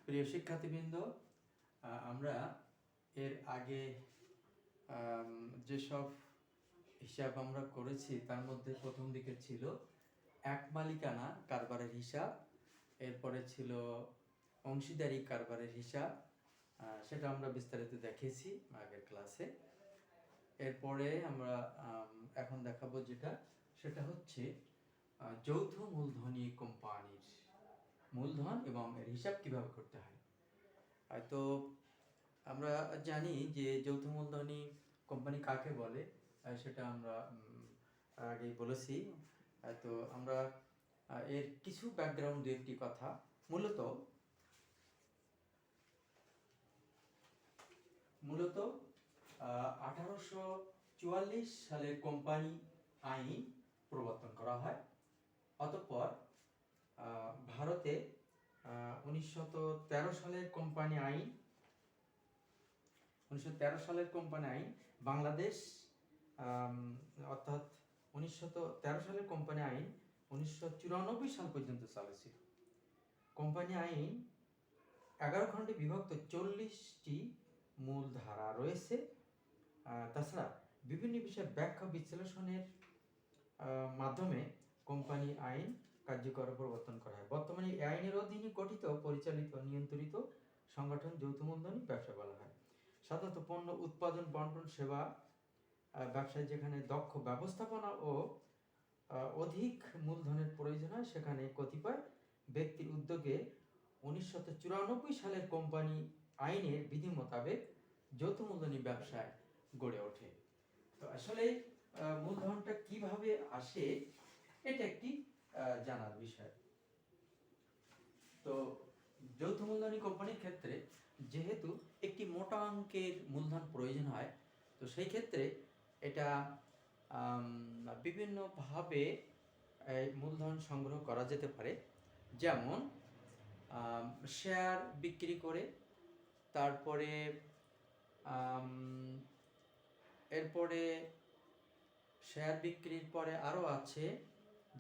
প্রিয় শিক্ষার্থীবৃন্দ, আমরা এর আগে যেসব হিসাব আমরা করেছি তার মধ্যে প্রথম দিকে ছিল এক মালিকানা কারবারের হিসাব, এরপরে ছিল অংশীদারি কারবারের হিসাব, সেটা আমরা বিস্তারিত দেখেছি আগের ক্লাসে। এরপরে আমরা এখন দেখাবো সেটা হচ্ছে যৌথ মূলধনী কোম্পানির মূলধন এবং এর হিসাব কিভাবে করতে হয়। তো আমরা জানি যে যৌথ মূলধনী কোম্পানি কাকে বলে, সেটা আমরা আগেই বলেছি। তো আমরা এর কিছু ব্যাকগ্রাউন্ড দু একটি কথা। মূলত 1844 সালে কোম্পানি আইন প্রবর্তন করা হয়। অতঃপর ভারতে 1913 সালের কোম্পানি আইন, বাংলাদেশ অর্থাৎ 1913 সালের কোম্পানি আইন 1994 সাল পর্যন্ত চলেছিল। কোম্পানি আইন 11 খণ্ডে বিভক্ত 40টি মূল ধারা রয়েছে। তাছাড়া বিভিন্ন বিষয়ে ব্যাখ্যা বিশ্লেষণের মাধ্যমে কোম্পানি আইন কার্যকর প্রবর্তন করা হয়। বর্তমানে এই আইনের অধীনে গঠিত, পরিচালিত, নিয়ন্ত্রিত সংগঠন যৌথ মূলধনী ব্যবসা বলা হয়। সাধারণত পণ্য উৎপাদন, বন্টন, সেবা ব্যবসায় যেখানে দক্ষ ব্যবস্থাপনা ও অধিক মূলধনের প্রয়োজন হয়, সেখানে কতিপয় ব্যক্তির উদ্যোগে 1994 সালের কোম্পানি আইনের বিধি মোতাবেক যৌথ মূলধনী ব্যবসায় গড়ে ওঠে। তো আসলে মূলধনটা কিভাবে আসে, এটা একটি জানার বিষয়। তো যৌথ মূলধনী কোম্পানির ক্ষেত্রে যেহেতু একটি মোটা অঙ্কের মূলধন প্রয়োজন হয়, তো সেই ক্ষেত্রে এটা বিভিন্নভাবে মূলধন সংগ্রহ করা যেতে পারে। যেমন শেয়ার বিক্রি করে, তারপরে এরপরে শেয়ার বিক্রির পরে আরও আছে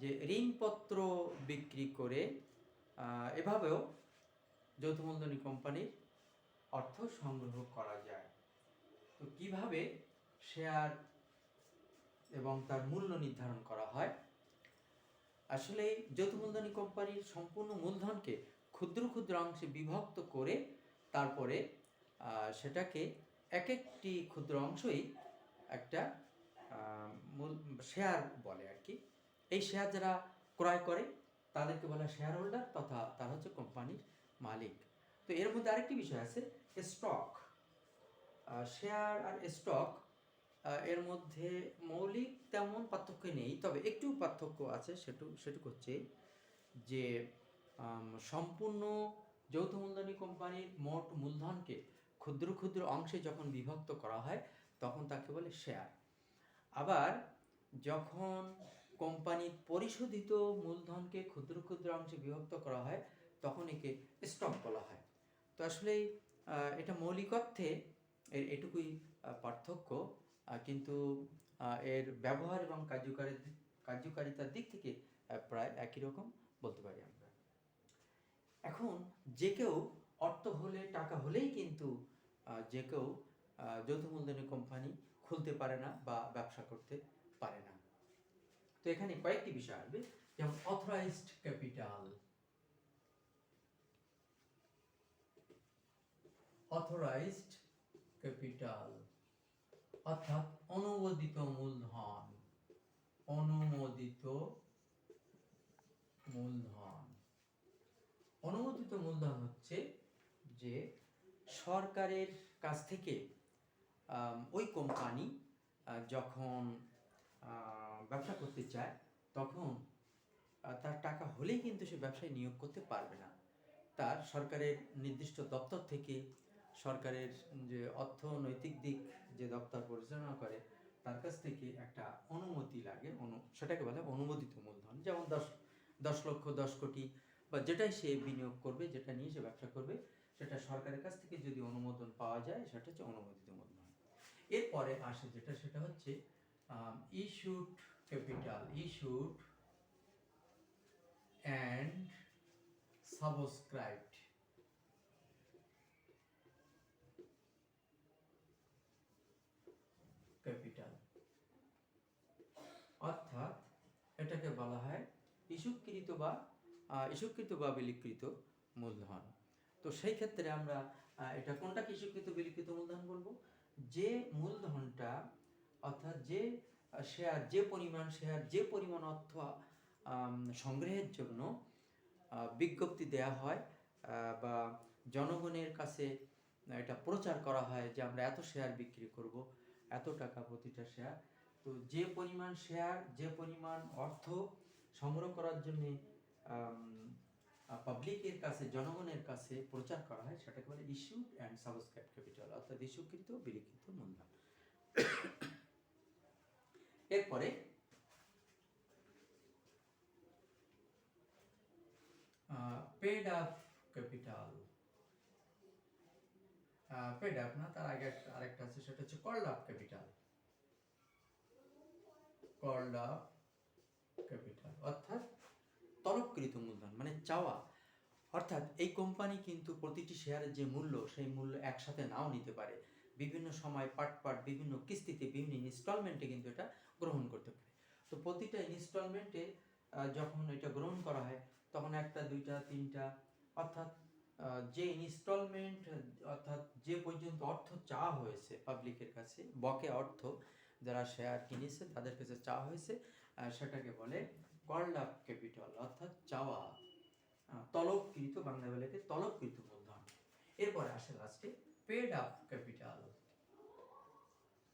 যে ঋণপত্র বিক্রি করে, এভাবেও যৌথ মূলধনী কোম্পানির অর্থ সংগ্রহ করা যায়। তো কিভাবে শেয়ার এবং তার মূল্য নির্ধারণ করা হয়? আসলে যৌথ মূলধনী কোম্পানির সম্পূর্ণ মূলধনকে ক্ষুদ্র ক্ষুদ্র অংশে বিভক্ত করে তারপরে সেটাকে এক একটি ক্ষুদ্র অংশই একটা শেয়ার বলে আর কি। এই শেয়ার যারা ক্রয় করে তাদেরকে বলা শেয়ার হোল্ডার, তথা তারা হচ্ছে কোম্পানির মালিক। তো এর মধ্যে আরেকটি বিষয় আছে স্টক। শেয়ার আর স্টক এর মধ্যে মৌলিক তেমন পার্থক্য নেই, তবে একটু পার্থক্য আছে। সেটুকু হচ্ছে যে সম্পূর্ণ যৌথ মূলধনী কোম্পানির মোট মূলধনকে ক্ষুদ্র ক্ষুদ্র অংশে যখন বিভক্ত করা হয় তখন তাকে বলে শেয়ার। আবার যখন কোম্পানির পরিশোধিত মূলধনকে ক্ষুদ্র ক্ষুদ্র অংশে বিভক্ত করা হয় তখন একে স্টক বলা হয়। তো আসলে এটা মৌলিক অর্থে এটুকুই পার্থক্য, কিন্তু এর ব্যবহার এবং কার্যকারিতার দিক থেকে প্রায় একই রকম বলতে পারি আমরা। এখন যে কেউ অর্থ হলে, টাকা হলেই কিন্তু যে কেউ যৌথ মূলধনী কোম্পানি খুলতে পারে না বা ব্যবসা করতে পারে না। তো এখানে কয়েকটি বিষয় আসবে, যেমন অথরাইজড ক্যাপিটাল। অথরাইজড ক্যাপিটাল অর্থাৎ অনুমোদিত মূলধন। অনুমোদিত মূলধন অনুমোদিত মূলধন হচ্ছে যে সরকারের কাছ থেকে ওই কোম্পানি যখন ব্যবসা করতে চায় তখন তার টাকা হলেই কিন্তু সে ব্যবসায় নিয়োগ করতে পারবে না। তার সরকারের নির্দিষ্ট দপ্তর থেকে, সরকারের যে অর্থনৈতিক দিক যে দপ্তর পরিচালনা করে তার কাছ থেকে একটা অনুমতি লাগে, সেটাকে বলে অনুমোদিত মূলধন। যেমন 10 লক্ষ, 10 কোটি বা যেটাই সে বিনিয়োগ করবে, যেটা নিয়ে সে ব্যবসা করবে, সেটা সরকারের কাছ থেকে যদি অনুমোদন পাওয়া যায় সেটা হচ্ছে অনুমোদিত মূলধন। এরপরে আসে সেটা হচ্ছে issued capital. Issued and subscribed. বলা হয় ইস্যুকৃত বা বিলিকৃত মূলধন। তো সেই ক্ষেত্রে আমরা এটা কোনটাকে ইস্যুকৃত বিলিকৃত মূলধন বলবো? যে মূলধনটা অর্থাৎ যে শেয়ার যে পরিমাণ অর্থ সংগ্রহের জন্য বিজ্ঞপ্তি দেয়া হয় বা জনগণের কাছে এটা প্রচার করা হয় যে আমরা এত শেয়ার বিক্রি করব, এত টাকা প্রতিটা শেয়ার। তো যে পরিমাণ অর্থ সংগ্রহ করার জন্য পাবলিকের কাছে, জনগণের কাছে প্রচার করা হয়, সেটাকে বলে ইস্যুড অ্যান্ড সাবস্ক্রাইবড ক্যাপিটাল, অর্থাৎ ইস্যুকৃত বিলিকৃত মূলধন। এরপরে paid up capital, paid up না, তার আগে আরেকটা আছে, সেটা হচ্ছে called up capital. Called up capital অর্থাৎ তলবকৃত মূলধন, মানে চাওয়া। অর্থাৎ এই কোম্পানি কিন্তু প্রতিটি শেয়ারের যে মূল্য, সেই মূল্য একসাথে নাও নিতে পারে, বিভিন্ন সময় পার্ট বিভিন্ন কিস্তিতে, বিভিন্ন ইনস্টলমেন্টে কিন্তু এটা গ্রহণ করতে পারে। তো প্রতিটা ইনস্টলমেন্টে যখন এটা গ্রহণ করা হয়, তখন একটা, দুইটা, তিনটা, অর্থাৎ যে ইনস্টলমেন্ট, অর্থাৎ যে পর্যন্ত অর্থ চাওয়া হয়েছে পাবলিকের কাছে, বকেয়া অর্থ যারা শেয়ার কিনেছে তাদের কাছে চাওয়া হয়েছে, সেটাকে বলে কল্ড আপ ক্যাপিটাল, অর্থাৎ চাওয়া, তলবকৃত, বাংলা বলে তলবকৃত মূলধন। এরপরে আসে লাস্টে paid up capital.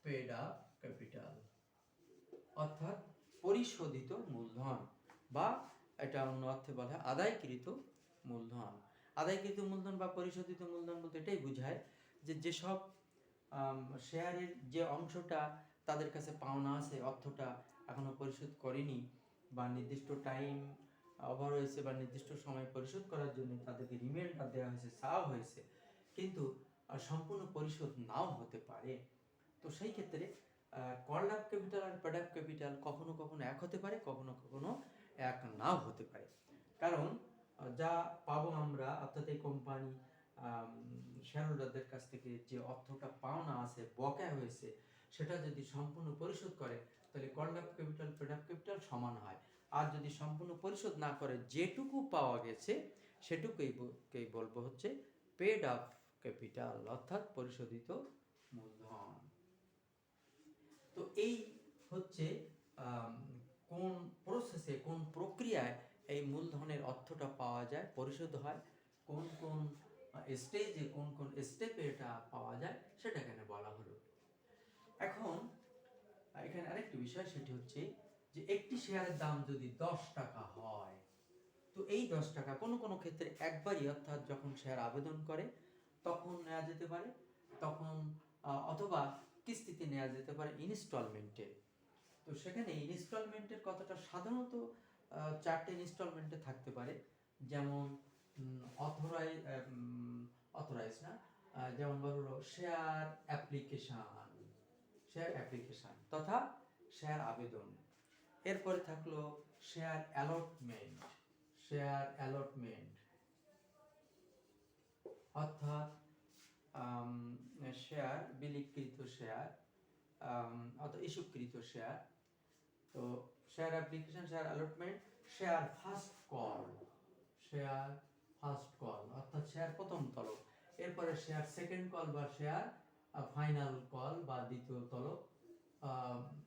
Paid up capital অর্থাৎ পরিশোধিত মূলধন, বা এটা অন্য অর্থে বলা হয় আদায়কৃত মূলধন। আদায়কৃত মূলধন বা পরিশোধিত মূলধন বলতে এটাই বোঝায় যে যেসব শেয়ারের যে অংশটা তাদের কাছে পাওনা আছে, অর্থটা এখনো পরিশোধ করেনি, বা নির্দিষ্ট টাইম ওভার হয়েছে, বা নির্দিষ্ট সময় পরিশোধ করার জন্য তাদেরকে রিমাইন্ডার দেওয়া হয়েছে, চাওয়া হয়েছে, কিন্তু সম্পূর্ণ পরিশোধ নাও হতে পারে। তো সেই ক্ষেত্রে কল্ড আপ ক্যাপিটাল আর পেড আপ ক্যাপিটাল কখনো কখনো এক হতে পারে, কখনো কখনো এক নাও হতে পারে। কারণ যা পাবো আমরা, অর্থাৎ এই কোম্পানি শেয়ার হোল্ডারদের কাছ থেকে যে অর্থটা পাওনা আছে, বকেয়া হয়েছে, সেটা যদি সম্পূর্ণ পরিশোধ করে, তাহলে called up capital paid up capital সমান হয়। আর যদি সম্পূর্ণ পরিশোধ না করে, যেটুকু পাওয়া গেছে সেটুকুই বলবো হচ্ছে পেড আপ ক্যাপিটাল, অর্থাৎ পরিশোধিত মূলধন। তো এই হচ্ছে কোন প্রসেসে, কোন প্রক্রিয়ায় এই মূলধনের অর্থটা পাওয়া যায়, পরিশোধ হয়, কোন কোন স্টেজে, কোন কোন স্টেপে এটা পাওয়া যায়, সেটা এখানে বলা হলো। এখন এখানে আরেকটি বিষয়, সেটি হচ্ছে যে একটি শেয়ারের দাম যদি 10 টাকা হয়, তো এই 10 টাকা কোনো কোনো ক্ষেত্রে একবারই, অর্থাৎ যখন শেয়ার আবেদন করে তখন নেওয়া যেতে পারে, তখন অথবা কিস্তিতে নেওয়া যেতে পারে, ইনস্টলমেন্টে। তো সেখানে ইনস্টলমেন্টের কথাটা সাধারণত 4টে ইনস্টলমেন্টে থাকতে পারে, যেমন অথরাইজ না, যেমন বললো শেয়ার অ্যাপ্লিকেশন তথা শেয়ার আবেদন। এরপরে থাকলো শেয়ার অ্যালটমেন্ট, অর্থাৎ শেয়ার বিলিকৃত শেয়ার, অর্থাৎ ইস্যুকৃত শেয়ার। তো share application, share allotment, share first call, অর্থাৎ শেয়ার প্রথম তলব। এরপরে শেয়ার সেকেন্ড কল বা শেয়ার ফাইনাল কল বা দ্বিতীয় তলব,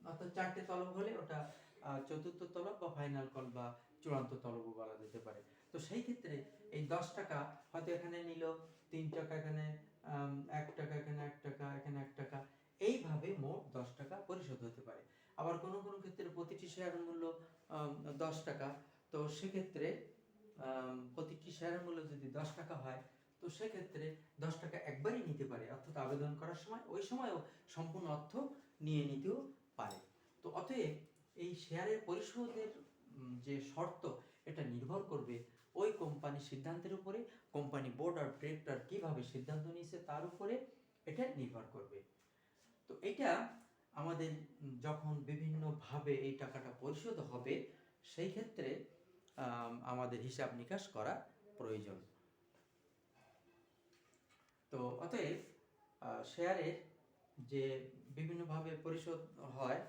অর্থাৎ 4টে তলব হলে ওটা চতুর্থ তলব বা ফাইনাল কল বা চূড়ান্ত তলবও বলা যেতে পারে। তো সেই ক্ষেত্রে এই 10 টাকা হয়তো এখানে নিল 3 টাকা, এখানে 1 টাকা, এখানে 1 টাকা, এখানে 1 টাকা, এইভাবে মোট 10 টাকা পরিশোধ হতে পারে। আবার কোনো কোনো ক্ষেত্রে প্রতিটি শেয়ারের মূল্য 10 টাকা, তো সেক্ষেত্রে প্রতিটি শেয়ারের মূল্য যদি 10 টাকা হয়, তো সেক্ষেত্রে 10 টাকা একবারই নিতে পারে, অর্থাৎ আবেদন করার সময়, ওই সময়ও সম্পূর্ণ অর্থ নিয়ে নিতেও পারে। তো অতএব এই শেয়ারের পরিশোধের যে শর্ত, এটা নির্ভর করবে ওই কোম্পানির সিদ্ধান্তের উপরে, কোম্পানি বোর্ড আর ডিরেক্টর কিভাবে সিদ্ধান্ত নিয়েছে তার উপরে এটা নির্ভর করবে। তো এটা আমাদের যখন বিভিন্নভাবে এই টাকাটা পরিশোধ হবে, সেই ক্ষেত্রে আমাদের হিসাব নিকাশ করা প্রয়োজন। তো অতএব শেয়ারের যে বিভিন্নভাবে পরিশোধ হয়,